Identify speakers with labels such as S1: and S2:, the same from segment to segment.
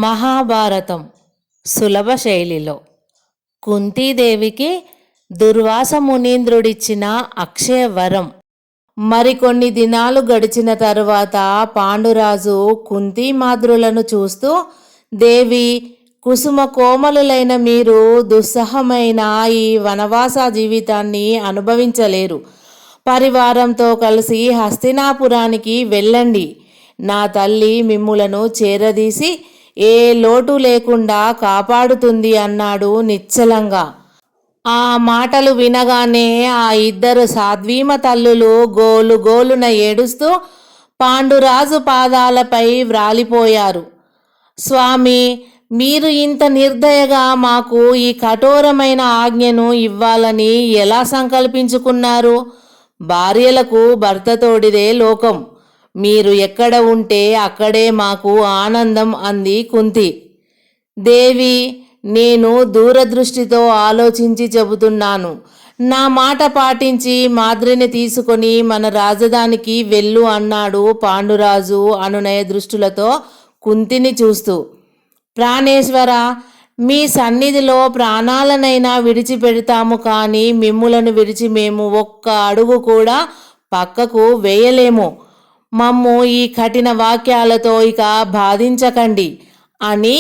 S1: మహాభారతం సులభ శైలిలో కుంతీదేవికి దుర్వాస మునీంద్రుడిచ్చిన అక్షయ వరం. మరికొన్ని దినాలు గడిచిన తరువాత పాండురాజు కుంతీమాద్రులను చూస్తూ, దేవి, కుసుమ కోమలులైన మీరు దుస్సహమైన ఈ వనవాస జీవితాన్ని అనుభవించలేరు. పరివారంతో కలిసి హస్తినాపురానికి వెళ్ళండి. నా తల్లి మిమ్ములను చేరదీసి ఏ లోటు లేకుండా కాపాడుతుంది అన్నాడు నిశ్చలంగా. ఆ మాటలు వినగానే ఆ ఇద్దరు సాధ్వీమ తల్లులు గోలు గోలున ఏడుస్తూ పాండురాజు పాదాలపై వ్రాలిపోయారు. స్వామి, మీరు ఇంత నిర్దయగా మాకు ఈ కఠోరమైన ఆజ్ఞను ఇవ్వాలని ఎలా సంకల్పించుకున్నారు? భార్యలకు భర్తతోడిదే లోకం. మీరు ఎక్కడ ఉంటే అక్కడే మాకు ఆనందం అంది కుంతి. దేవి, నేను దూరదృష్టితో ఆలోచించి చెబుతున్నాను. నా మాట పాటించి మాద్రిని తీసుకొని మన రాజధానికి వెళ్ళు అన్నాడు పాండురాజు అనునయ దృష్టులతో కుంతిని చూస్తూ. ప్రాణేశ్వర, మీ సన్నిధిలో ప్రాణాలనైనా విడిచిపెడతాము, కానీ మిమ్ములను విడిచి మేము ఒక్క అడుగు కూడా పక్కకు వేయలేము. మమ్ము ఈ కఠిన వాక్యాలతో ఇక బాధించకండి అని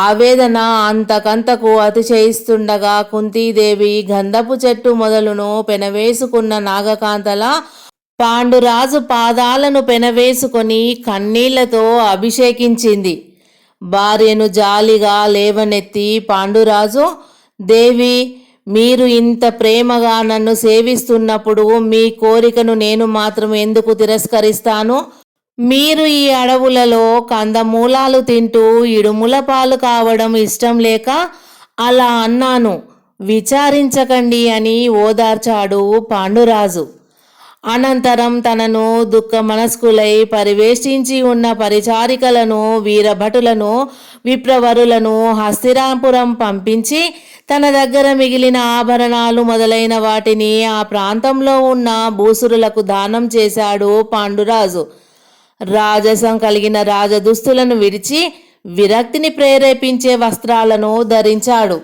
S1: ఆవేదన అంతకంతకు అతిశయిస్తుండగా కుంతీదేవి గంధపు చెట్టు మొదలును పెనవేసుకున్న నాగకాంతల పాండురాజు పాదాలను పెనవేసుకొని కన్నీళ్లతో అభిషేకించింది. భార్యను జాలిగా లేవనెత్తి పాండురాజు, దేవి, మీరు ఇంత ప్రేమగా నన్ను సేవిస్తున్నప్పుడు మీ కోరికను నేను మాత్రం ఎందుకు తిరస్కరిస్తాను? మీరు ఈ అడవులలో కందమూలాలు తింటూ ఇడుముల పాలు కావడం ఇష్టం లేక అలా అన్నాను. విచారించకండి అని ఓదార్చాడు పాండురాజు. అనంతరం తనను దుఃఖ మనస్కులై పరివేష్టించి ఉన్న పరిచారికలను, వీరభటులను, విప్రవరులను హస్తినాపురం పంపించి తన దగ్గర మిగిలిన ఆభరణాలు మొదలైన వాటిని ఆ ప్రాంతంలో ఉన్న భూసురులకు దానం చేశాడు పాండురాజు. రాజసం కలిగిన రాజదుస్తులను విడిచి విరక్తిని ప్రేరేపించే వస్త్రాలను ధరించాడు.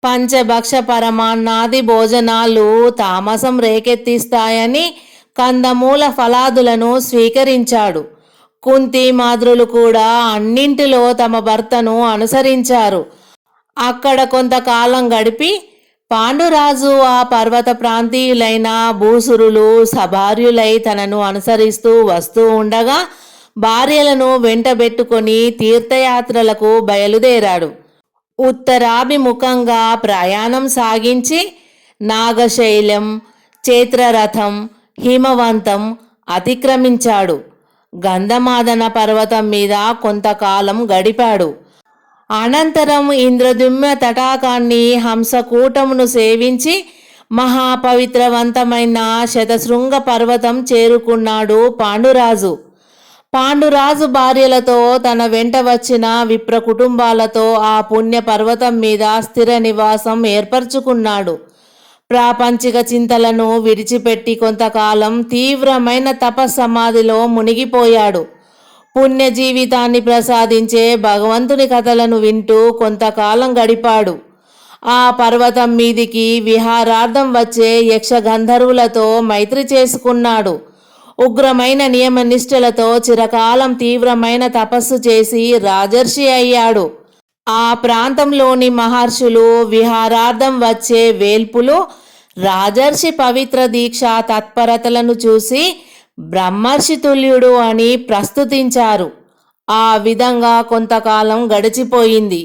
S1: పంచభక్ష పరమాన్నాది భోజనాలు తామసం రేకెత్తిస్తాయని కందమూల ఫలాదులను స్వీకరించాడు. కుంతి మాద్రులు కూడా అన్నింటిలో తమ భర్తను అనుసరించారు. అక్కడ కొంతకాలం గడిపి పాండురాజు ఆ పర్వత ప్రాంతీయులైన భూసురులు సభార్యులై తనను అనుసరిస్తూ వస్తూ ఉండగా భార్యలను వెంటబెట్టుకొని తీర్థయాత్రలకు బయలుదేరాడు. ఉత్తరాభిముఖంగా ప్రయాణం సాగించి నాగశైలం, చైత్రరథం, హిమవంతం అతిక్రమించాడు. గంధమాదన పర్వతం మీద కొంతకాలం గడిపాడు. అనంతరం ఇంద్రద్యుమ్న తటాకాన్ని, హంసకూటమును సేవించి మహాపవిత్రవంతమైన శతశృంగ పర్వతం చేరుకున్నాడు పాండురాజు. పాండురాజు భార్యలతో తన వెంట వచ్చిన విప్ర కుటుంబాలతో ఆ పుణ్య పర్వతం మీద స్థిర నివాసం ఏర్పరచుకున్నాడు. ప్రాపంచిక చింతలను విడిచిపెట్టి కొంతకాలం తీవ్రమైన తపస్సమాధిలో మునిగిపోయాడు. పుణ్య జీవితాన్ని ప్రసాదించే భగవంతుని కథలను వింటూ కొంతకాలం గడిపాడు. ఆ పర్వతం మీదికి విహారార్థం వచ్చే యక్ష గంధర్వులతో మైత్రి చేసుకున్నాడు. ఉగ్రమైన నియమ నిష్ఠలతో చిరకాలం తీవ్రమైన తపస్సు చేసి రాజర్షి అయ్యాడు. ఆ ప్రాంతంలోని మహర్షులు విహారార్థం వచ్చే వేల్పులు రాజర్షి పవిత్ర దీక్ష తత్పరతలను చూసి బ్రహ్మర్షి తుల్యుడు అని ప్రస్తుతించారు. ఆ విధంగా కొంతకాలం గడిచిపోయింది.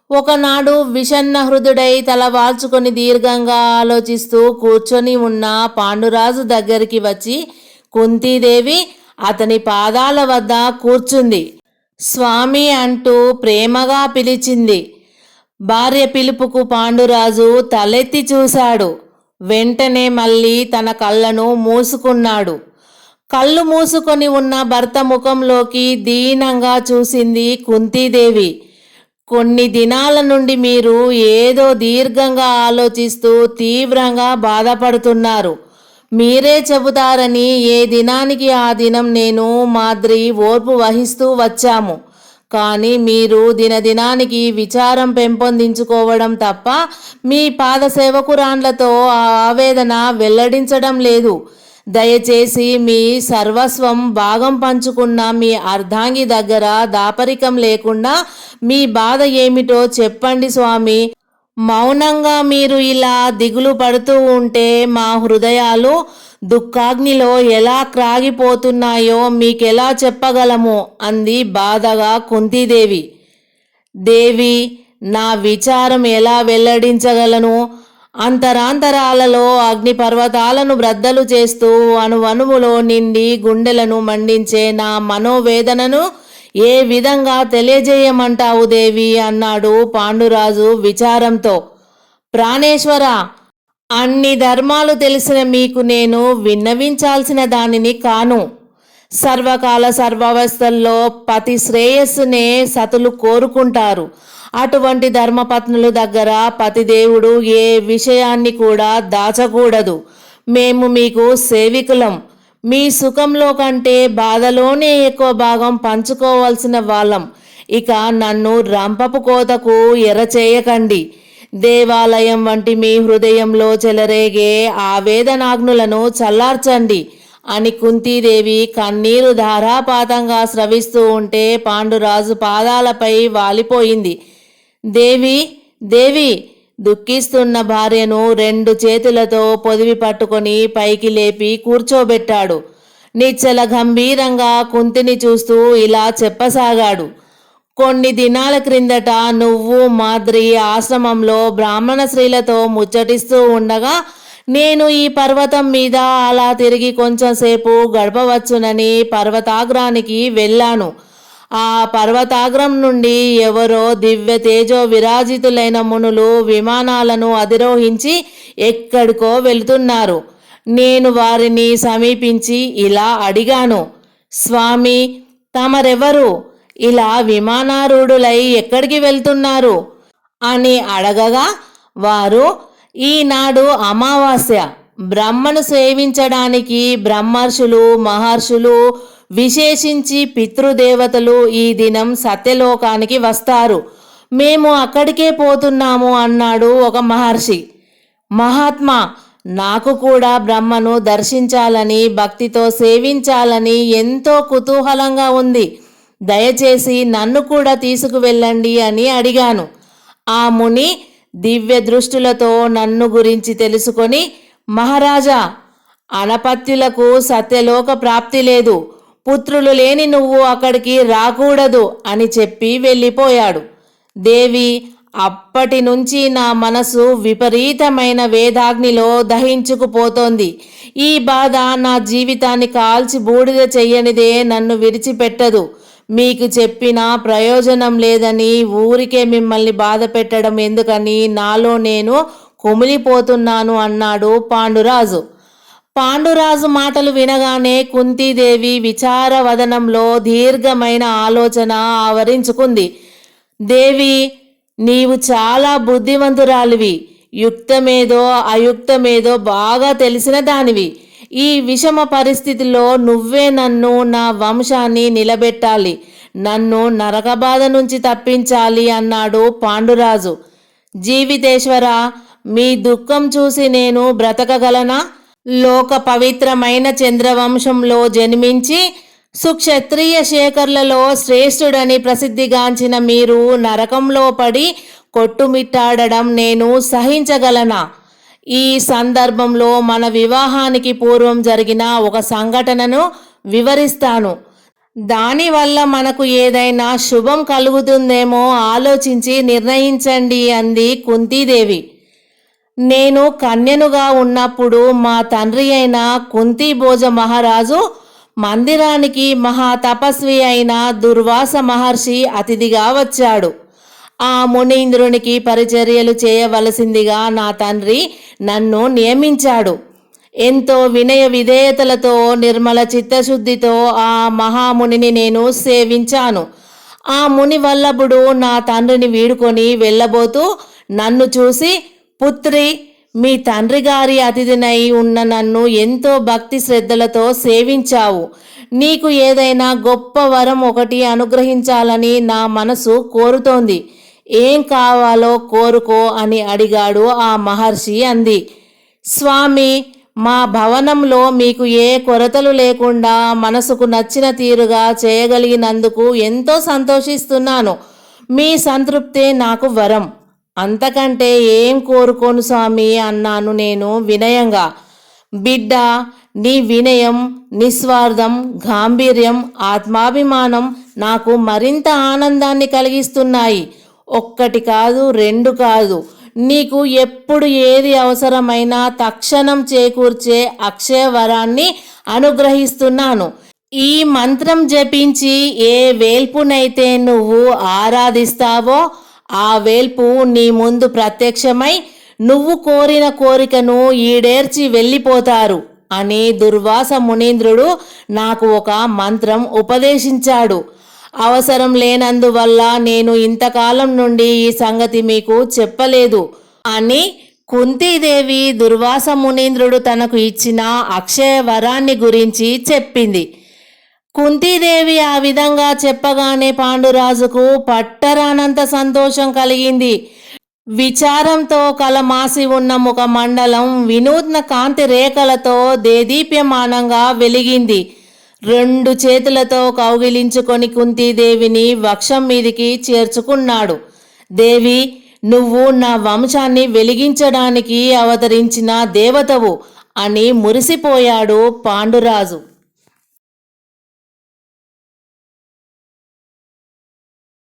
S1: ఒకనాడు విషన్న హృదుడై తలవాల్చుకొని దీర్ఘంగా ఆలోచిస్తూ కూర్చొని ఉన్న పాండురాజు దగ్గరికి వచ్చి కుంతీదేవి అతని పాదాల వద్ద కూర్చుంది. స్వామి అంటూ ప్రేమగా పిలిచింది. భార్య పిలుపుకు పాండురాజు తలెత్తి చూశాడు. వెంటనే మళ్ళీ తన కళ్ళను మూసుకున్నాడు. కళ్ళు మూసుకొని ఉన్న భర్త ముఖంలోకి దీనంగా చూసింది కుంతీదేవి. కొన్ని దినాల నుండి మీరు ఏదో దీర్ఘంగా ఆలోచిస్తూ తీవ్రంగా బాధపడుతున్నారు. మీరే చెబుతారని ఏ దినానికి ఆ దినం నేను మాద్రి ఓర్పు వహిస్తూ వచ్చాము. కానీ మీరు దినదినానికి విచారం పెంపొందించుకోవడం తప్ప మీ పాద సేవకురాండ్లతో ఆ ఆవేదన వెల్లడించడం లేదు. దయచేసి మీ సర్వస్వం భాగం పంచుకున్న మీ అర్ధాంగి దగ్గర దాపరికం లేకుండా మీ బాధ ఏమిటో చెప్పండి స్వామి. మౌనంగా మీరు ఇలా దిగులు పడుతూ ఉంటే మా హృదయాలు దుఃఖాగ్నిలో ఎలా క్రాగిపోతున్నాయో మీకెలా చెప్పగలము అంది బాధగా కుంతీదేవి. దేవి, నా విచారం ఎలా వెల్లడించగలను? అంతరాంతరాలలో అగ్నిపర్వతాలను బ్రద్దలు చేస్తూ అణువణువులో నిండి గుండెలను మండించే నా మనోవేదనను ఏ విధంగా తెలియజేయమంటావు దేవి అన్నాడు పాండురాజు విచారంతో. ప్రాణేశ్వర, అన్ని ధర్మాలు తెలిసిన మీకు నేను విన్నవించాల్సిన దానిని కాను. సర్వకాల సర్వావస్థల్లో పతి శ్రేయస్సునే సతులు కోరుకుంటారు. అటువంటి ధర్మపత్నుల దగ్గర పతిదేవుడు ఏ విషయాన్ని కూడా దాచకూడదు. మేము మీకు సేవికులం. మీ సుఖంలో కంటే బాధలోనే ఎక్కువ భాగం పంచుకోవాల్సిన వాళ్ళం. ఇక నన్ను రంపపు కోతకు ఎరచేయకండి. దేవాలయం వంటి మీ హృదయంలో చెలరేగే ఆవేదనాగ్నులను చల్లార్చండి అని కుంతీదేవి కన్నీరు ధారాపాతంగా స్రవిస్తూ ఉంటే పాండురాజు పాదాలపై వాలిపోయింది. దేవి, దేవి, దుఃఖిస్తున్న భార్యను 2 చేతులతో పొదివి పట్టుకొని పైకి లేపి కూర్చోబెట్టాడు. నిశ్చల గంభీరంగా కుంతిని చూస్తూ ఇలా చెప్పసాగాడు. కొన్ని దినాల క్రిందట నువ్వు మాద్రి ఆశ్రమంలో బ్రాహ్మణ స్త్రీలతో ముచ్చటిస్తూ ఉండగా నేను ఈ పర్వతం మీద అలా తిరిగి కొంచెం సేపు గడపవచ్చునని పర్వతాగ్రానికి వెళ్ళాను. ఆ పర్వతాగ్రం నుండి ఎవరో దివ్య తేజో విరాజితులైన మునులు విమానాలను అధిరోహించి ఎక్కడికో వెళుతున్నారు. నేను వారిని సమీపించి ఇలా అడిగాను, స్వామి, తమరెవరు? ఇలా విమానారూఢులై ఎక్కడికి వెళ్తున్నారు అని అడగగా వారు, ఈనాడు అమావాస్య, బ్రహ్మను సేవించడానికి బ్రహ్మర్షులు, మహర్షులు, విశేషించి పితృదేవతలు ఈ దినం సత్యలోకానికి వస్తారు. మేము అక్కడికే పోతున్నాము అన్నాడు ఒక మహర్షి. మహాత్మా, నాకు కూడా బ్రహ్మను దర్శించాలని, భక్తితో సేవించాలని ఎంతో కుతూహలంగా ఉంది. దయచేసి నన్ను కూడా తీసుకువెళ్ళండి అని అడిగాను. ఆ ముని దివ్య దృష్టులతో నన్ను గురించి తెలుసుకొని, మహారాజా, అనపత్యులకు సత్యలోక ప్రాప్తి లేదు. పుత్రులు లేని నువ్వు అక్కడికి రాకూడదు అని చెప్పి వెళ్ళిపోయాడు. దేవి, అప్పటి నుంచి నా మనసు విపరీతమైన వేదాగ్నిలో దహించుకుపోతోంది. ఈ బాధ నా జీవితాన్ని కాల్చి బూడిద చెయ్యనిదే నన్ను విడిచిపెట్టదు. మీకు చెప్పినా ప్రయోజనం లేదని, ఊరికే మిమ్మల్ని బాధ పెట్టడం ఎందుకని నాలో నేను కుమిలిపోతున్నాను అన్నాడు పాండురాజు. పాండురాజు మాటలు వినగానే కుంతీదేవి విచారవదనంలో దీర్ఘమైన ఆలోచన ఆవరించుకుంది. దేవి, నీవు చాలా బుద్ధివంతురాలివి. యుక్తమేదో అయుక్తమేదో బాగా తెలిసిన దానివి. ఈ విషమ పరిస్థితిలో నువ్వే నన్ను, నా వంశాన్ని నిలబెట్టాలి. నన్ను నరకబాధ నుంచి తప్పించాలి అన్నాడు పాండురాజు. జీవితేశ్వర, మీ దుఃఖం చూసి నేను బ్రతకగలనా? లోక పవిత్రమైన చంద్రవంశంలో జన్మించి సుక్షత్రియ శేఖర్లలో శ్రేష్ఠుడని ప్రసిద్ధిగాంచిన మీరు నరకంలో పడి కొట్టుమిట్టాడడం నేను సహించగలనా? ఈ సందర్భంలో మన వివాహానికి పూర్వం జరిగిన ఒక సంఘటనను వివరిస్తాను. దానివల్ల మనకు ఏదైనా శుభం కలుగుతుందేమో ఆలోచించి నిర్ణయించండి అంది కుంతీదేవి. నేను కన్యనుగా ఉన్నప్పుడు మా తండ్రి అయిన కుంతీభోజ మహారాజు మందిరానికి మహా తపస్వి అయిన దుర్వాస మహర్షి అతిథిగా వచ్చాడు. ఆ మునీంద్రునికి పరిచర్యలు చేయవలసిందిగా నా తండ్రి నన్ను నియమించాడు. ఎంతో వినయ విధేయతలతో నిర్మల చిత్తశుద్ధితో ఆ మహామునిని నేను సేవించాను. ఆ ముని వల్లభుడు నా తండ్రిని వీడుకొని వెళ్ళబోతూ నన్ను చూసి, పుత్రి, మీ తండ్రి గారి అతిథినై ఉన్న నన్ను ఎంతో భక్తి శ్రద్ధలతో సేవించావు. నీకు ఏదైనా గొప్ప వరం ఒకటి అనుగ్రహించాలని నా మనసు కోరుతోంది. ఏం కావాలో కోరుకో అని అడిగాడు ఆ మహర్షి. అంది, స్వామి, మా భవనంలో మీకు ఏ కొరతలు లేకుండా మనసుకు నచ్చిన తీరుగా చేయగలిగినందుకు ఎంతో సంతోషిస్తున్నాను. మీ సంతృప్తే నాకు వరం. అంతకంటే ఏం కోరుకోను స్వామి అన్నాను నేను వినయంగా. బిడ్డ, నీ వినయం, నిస్వార్థం, గాంభీర్యం, ఆత్మాభిమానం నాకు మరింత ఆనందాన్ని కలిగిస్తున్నాయి. ఒక్కటి కాదు, రెండు కాదు, నీకు ఎప్పుడు ఏది అవసరమైనా తక్షణం చేకూర్చే అక్షయ వరాన్ని అనుగ్రహిస్తున్నాను. ఈ మంత్రం జపించి ఏ వేల్పునైతే నువ్వు ఆరాధిస్తావో ఆ వేల్పు నీ ముందు ప్రత్యక్షమై నువ్వు కోరిన కోరికను ఈడేర్చి వెళ్ళిపోతారు అని దుర్వాస మునీంద్రుడు నాకు ఒక మంత్రం ఉపదేశించాడు. అవసరం లేనందువల్ల నేను ఇంతకాలం నుండి ఈ సంగతి మీకు చెప్పలేదు అని కుంతీదేవి దుర్వాస మునీంద్రుడు తనకు ఇచ్చిన అక్షయ వరాన్ని గురించి చెప్పింది. కుంతీదేవి ఆ విధంగా చెప్పగానే పాండురాజుకు పట్టరానంత సంతోషం కలిగింది. విచారంతో కలమాసి ఉన్న ముఖ మండలం వినూత్న కాంతి రేఖలతో దేదీప్యమానంగా వెలిగింది. 2 చేతులతో కౌగిలించుకొని కుంతీదేవిని వక్షం మీదికి చేర్చుకున్నాడు. దేవి, నువ్వు నా వంశాన్ని వెలిగించడానికి అవతరించిన దేవతవు అని మురిసిపోయాడు పాండురాజు.